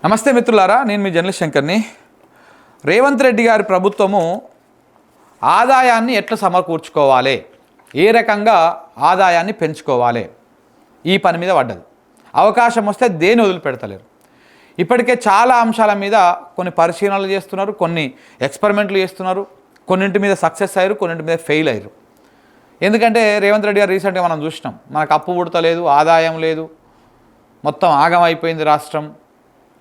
నమస్తే మిత్రులారా, నేను మీ జర్నలిస్ట్ శంకర్ని. రేవంత్ రెడ్డి గారి ప్రభుత్వము ఆదాయాన్ని ఎట్లా సమకూర్చుకోవాలి, ఏ రకంగా ఆదాయాన్ని పెంచుకోవాలి, ఈ పని మీద పడ్డది. అవకాశం వస్తే దేని వదిలిపెడతలేరు. ఇప్పటికే చాలా అంశాల మీద కొన్ని పరిశీలనలు చేస్తున్నారు, కొన్ని ఎక్స్పెరిమెంట్లు చేస్తున్నారు. కొన్నింటి మీద సక్సెస్ అయ్యారు, కొన్నింటి మీద ఫెయిల్ అయ్యారు. ఎందుకంటే రేవంత్ రెడ్డి గారు రీసెంట్గా మనం చూసినాం, మనకు అప్పు పుడతలేదు, ఆదాయం లేదు, మొత్తం ఆగం అయిపోయింది రాష్ట్రం.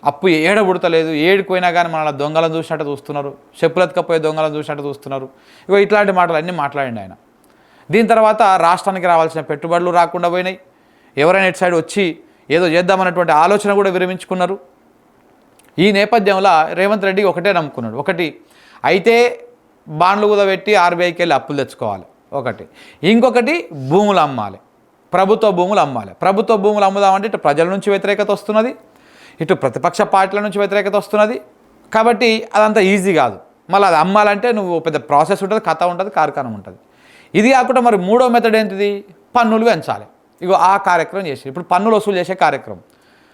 అప్పు పుడతలేదు, ఏడిపోయినా కానీ మన దొంగలను చూసినట్టు చూస్తున్నారు, చెప్పులెత్తుకపోయే దొంగలను చూసినట్టు చూస్తున్నారు. ఇగో ఇట్లాంటి మాటలు అన్నీ మాట్లాడిండు ఆయన. దీని తర్వాత రాష్ట్రానికి రావాల్సిన పెట్టుబడులు రాకుండా పోయినాయి. ఎవరైనా ఇటు సైడ్ వచ్చి ఏదో చేద్దామన్నటువంటి ఆలోచన కూడా విరమించుకున్నారు. ఈ నేపథ్యంలో రేవంత్ రెడ్డి ఒకటే నమ్ముకున్నాడు. ఒకటి అయితే బాండ్లు కుదబెట్టి ఆర్బీఐకి వెళ్ళి అప్పులు తెచ్చుకోవాలి ఒకటి, ఇంకొకటి భూములు అమ్మాలి, ప్రభుత్వ భూములు అమ్మాలి. ప్రభుత్వ భూములు అమ్ముదామంటే ఇటు ప్రజల నుంచి వ్యతిరేకత వస్తున్నది, ఇటు ప్రతిపక్ష పార్టీల నుంచి వ్యతిరేకత వస్తున్నది. కాబట్టి అదంతా ఈజీ కాదు. మళ్ళీ అది అమ్మాలంటే నువ్వు పెద్ద ప్రాసెస్ ఉంటుంది, కథ ఉంటుంది, కార్యక్రమం ఉంటుంది. ఇది కాకుండా మరి మూడో మెథడ్ ఏంటిది? పన్నులు పెంచాలి. ఇగో ఆ కార్యక్రమం చేసి ఇప్పుడు పన్నులు వసూలు చేసే కార్యక్రమం.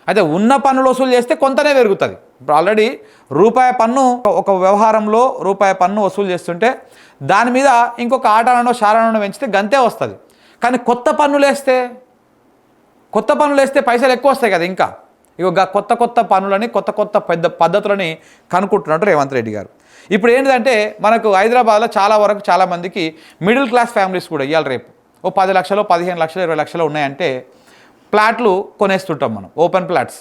అయితే ఉన్న పన్నులు వసూలు చేస్తే కొంతనే పెరుగుతుంది. ఇప్పుడు ఆల్రెడీ రూపాయి పన్ను ఒక వ్యవహారంలో రూపాయి పన్ను వసూలు చేస్తుంటే దాని మీద ఇంకొక ఆటానో శారణో పెంచితే గంతే వస్తుంది. కానీ కొత్త పన్నులు వేస్తే పైసలు ఎక్కువ వస్తాయి కదా. ఇంకా ఇక కొత్త పనులని కొత్త పెద్ద పద్ధతులని కనుక్కుంటున్నట్టు రేవంత్ రెడ్డి గారు. ఇప్పుడు ఏంటంటే మనకు హైదరాబాద్లో చాలా వరకు చాలామందికి మిడిల్ క్లాస్ ఫ్యామిలీస్ కూడా ఇవాళ రేపు ఓ 10 లక్షలు 15 లక్షలు 20 లక్షలు ఉన్నాయంటే ఫ్లాట్లు కొనేస్తుంటాం మనం, ఓపెన్ ఫ్లాట్స్.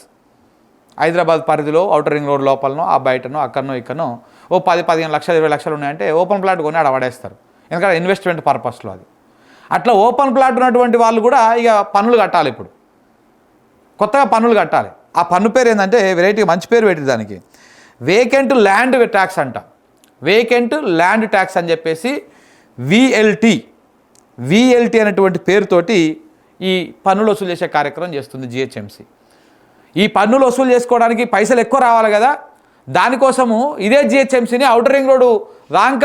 హైదరాబాద్ పరిధిలో ఔటర్ రింగ్ రోడ్ లోపలనో ఆ బయటనో అక్కడనో ఇక్కడనో ఓ 10-15 లక్షలు 20 లక్షలు ఉన్నాయంటే ఓపెన్ ఫ్లాట్ కొని ఆడ పడేస్తారు. ఎందుకంటే ఇన్వెస్ట్మెంట్ పర్పస్లో అది. అట్లా ఓపెన్ ఫ్లాట్ ఉన్నటువంటి వాళ్ళు కూడా ఇక పన్నులు కట్టాలి. ఇప్పుడు కొత్తగా పన్నులు కట్టాలి. ఆ పన్ను పేరు ఏంటంటే వెరైటీ మంచి పేరు పెట్టి దానికి వేకెంట్ ల్యాండ్ ట్యాక్స్ అంట. వేకెంట్ ల్యాండ్ ట్యాక్స్ అని చెప్పేసి విఎల్టీ అనేటువంటి పేరుతోటి ఈ పన్నులు వసూలు చేసే కార్యక్రమం చేస్తుంది జిహెచ్ఎంసీ. ఈ పన్నులు వసూలు చేసుకోవడానికి పైసలు ఎక్కువ రావాలి కదా, దానికోసము ఇదే జిహెచ్ఎంసీని ఔటర్ రింగ్ రోడ్డు రాంక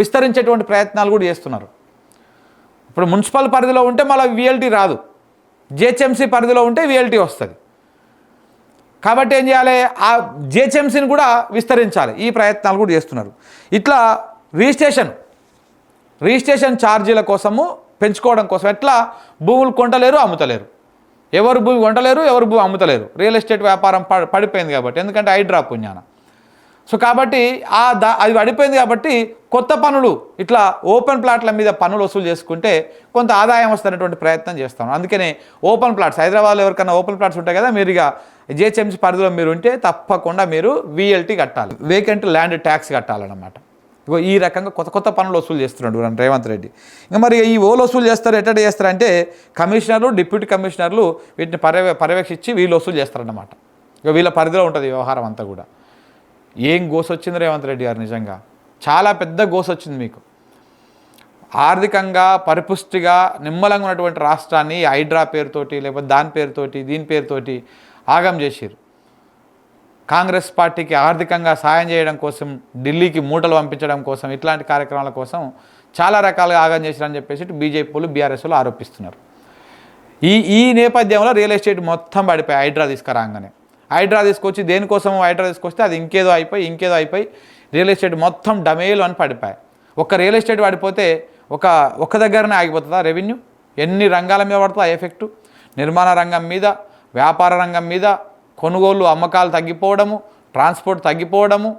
విస్తరించేటువంటి ప్రయత్నాలు కూడా చేస్తున్నారు. ఇప్పుడు మున్సిపల్ పరిధిలో ఉంటే మళ్ళీ విఎల్టీ రాదు, జిహెచ్ఎంసీ పరిధిలో ఉంటే విఎల్టీ వస్తుంది. కాబట్టి ఏం చేయాలి, ఆ జిహెచ్ఎంసీని కూడా విస్తరించాలి. ఈ ప్రయత్నాలు కూడా చేస్తున్నారు. ఇట్లా రిజిస్ట్రేషన్ ఛార్జీల కోసము పెంచుకోవడం కోసం ఎట్లా భూములు కొంటలేరు, అమ్ముతలేరు. ఎవరు భూమి కొంటలేరు, ఎవరు భూమి అమ్ముతలేరు. రియల్ ఎస్టేట్ వ్యాపారం పడిపోయింది కాబట్టి, ఎందుకంటే హైడ్రా పుణ్యాన. సో కాబట్టి అది పడిపోయింది కాబట్టి కొత్త పనులు ఇట్లా ఓపెన్ ప్లాట్ల మీద పన్నులు వసూలు చేసుకుంటే కొంత ఆదాయం వస్తున్నటువంటి ప్రయత్నం చేస్తాం. అందుకనే ఓపెన్ ప్లాట్స్ హైదరాబాద్లో ఎవరికైనా ఓపెన్ ప్లాట్స్ ఉంటాయి కదా, మీరు ఇక జిహెచ్ఎంసీ పరిధిలో మీరు ఉంటే తప్పకుండా మీరు విఎల్టీ కట్టాలి, వేకెంట్ ల్యాండ్ ట్యాక్స్ కట్టాలన్నమాట. ఇగో ఈ రకంగా కొత్త పనులు వసూలు చేస్తున్నాడు రేవంత్ రెడ్డి. ఇంకా మరి ఈ ఓలు వసూలు చేస్తారు, ఎట్లా చేస్తారంటే కమిషనర్లు డిప్యూటీ కమిషనర్లు వీటిని పర్యవేక్షించి వీళ్ళు వసూలు చేస్తారన్నమాట. ఇక వీళ్ళ పరిధిలో ఉంటుంది వ్యవహారం అంతా కూడా. ఏం గోస వచ్చింది రేవంత్ రెడ్డి గారు, నిజంగా చాలా పెద్ద గోస వచ్చింది మీకు. ఆర్థికంగా పరిపుష్టిగా నిమ్మలంగా ఉన్నటువంటి రాష్ట్రాన్ని హైడ్రా పేరుతోటి లేకపోతే దాని పేరుతోటి దీని పేరుతోటి ఆగం చేసిరు. కాంగ్రెస్ పార్టీకి ఆర్థికంగా సాయం చేయడం కోసం, ఢిల్లీకి మూటలు పంపించడం కోసం, ఇట్లాంటి కార్యక్రమాల కోసం చాలా రకాలుగా ఆగం చేసిరని చెప్పేసి బీజేపీలు బీఆర్ఎస్లు ఆరోపిస్తున్నారు. ఈ నేపథ్యంలో రియల్ ఎస్టేట్ మొత్తం పడిపోయి హైడ్రా తీసుకురాగానే హైడ్రా తీసుకొచ్చి దేనికోసం హైడ్రా తీసుకొస్తే అది ఇంకేదో అయిపోయి రియల్ ఎస్టేట్ మొత్తం డమేలు అని పడిపోయాయి. ఒక్క రియల్ ఎస్టేట్ పడిపోతే ఒక దగ్గరనే ఆగిపోతుందా రెవెన్యూ? ఎన్ని రంగాల మీద పడుతుందా ఎఫెక్టు? నిర్మాణ రంగం మీద, వ్యాపార రంగం మీద, కొనుగోలు అమ్మకాలు తగ్గిపోవడము, ట్రాన్స్పోర్ట్ తగ్గిపోవడము,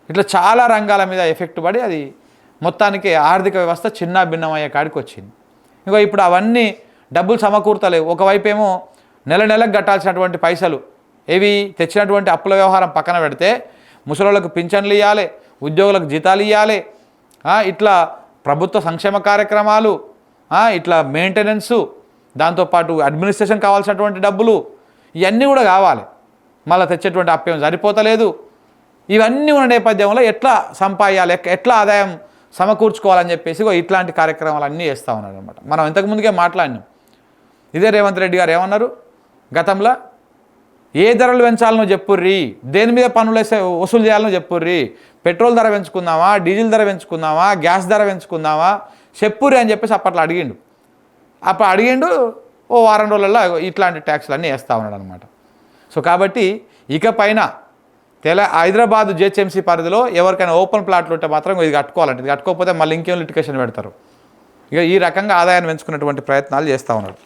ఇట్లా చాలా రంగాల మీద ఎఫెక్ట్ పడి అది మొత్తానికి ఆర్థిక వ్యవస్థ చిన్న భిన్నమయ్యే కాడికి వచ్చింది. ఇంకో ఇప్పుడు అవన్నీ డబ్బులు సమకూర్తలేవు. ఒకవైపు ఏమో నెలకు కట్టాల్సినటువంటి పైసలు ఏవి తెచ్చినటువంటి అప్పుల వ్యవహారం పక్కన పెడితే ముసలోళ్ళకు పింఛన్లు ఇవ్వాలి, ఉద్యోగులకు జీతాలు ఇవ్వాలి, ఇట్లా ప్రభుత్వ సంక్షేమ కార్యక్రమాలు, ఇట్లా మెయింటెనెన్సు, దాంతోపాటు అడ్మినిస్ట్రేషన్ కావాల్సినటువంటి డబ్బులు ఇవన్నీ కూడా కావాలి. మళ్ళీ తెచ్చేటువంటి అప్పేం సరిపోతలేదు. ఇవన్నీ ఉన్న నేపథ్యంలో ఎట్లా సంపాదించాలి, ఎట్లా ఆదాయం సమకూర్చుకోవాలని చెప్పేసి ఇట్లాంటి కార్యక్రమాలు అన్నీ చేస్తూ ఉన్నారు అనమాట. మనం ఇంతకుముందుకే మాట్లాడినాం. ఇదే రేవంత్ రెడ్డి గారు ఏమన్నారు గతంలో, ఏ ధరలు పెంచాలనో చెప్పుర్రి, దేని మీద పన్నులు వసూలు చేయాలనో చెప్పుర్రి, పెట్రోల్ ధర పెంచుకుందామా, డీజిల్ ధర పెంచుకుందామా, గ్యాస్ ధర పెంచుకుందామా చెప్పుర్రి అని చెప్పేసి అప్పట్లో అడిగిండు. ఓ వారం రోజులలో ఇట్లాంటి ట్యాక్స్లు అన్నీ వేస్తూ ఉన్నాడు అనమాట. సో కాబట్టి ఇకపైన హైదరాబాద్ జిహెచ్ఎంసీ పరిధిలో ఎవరికైనా ఓపెన్ ప్లాట్లు ఉంటే మాత్రం ఇది కట్టుకోవాలంటే, ఇది కట్టుకోకపోతే మళ్ళీ ఇంకేం లిటికేషన్ పెడతారు. ఇక ఈ రకంగా ఆదాయాన్ని పెంచుకునేటువంటి ప్రయత్నాలు చేస్తూ ఉన్నారు.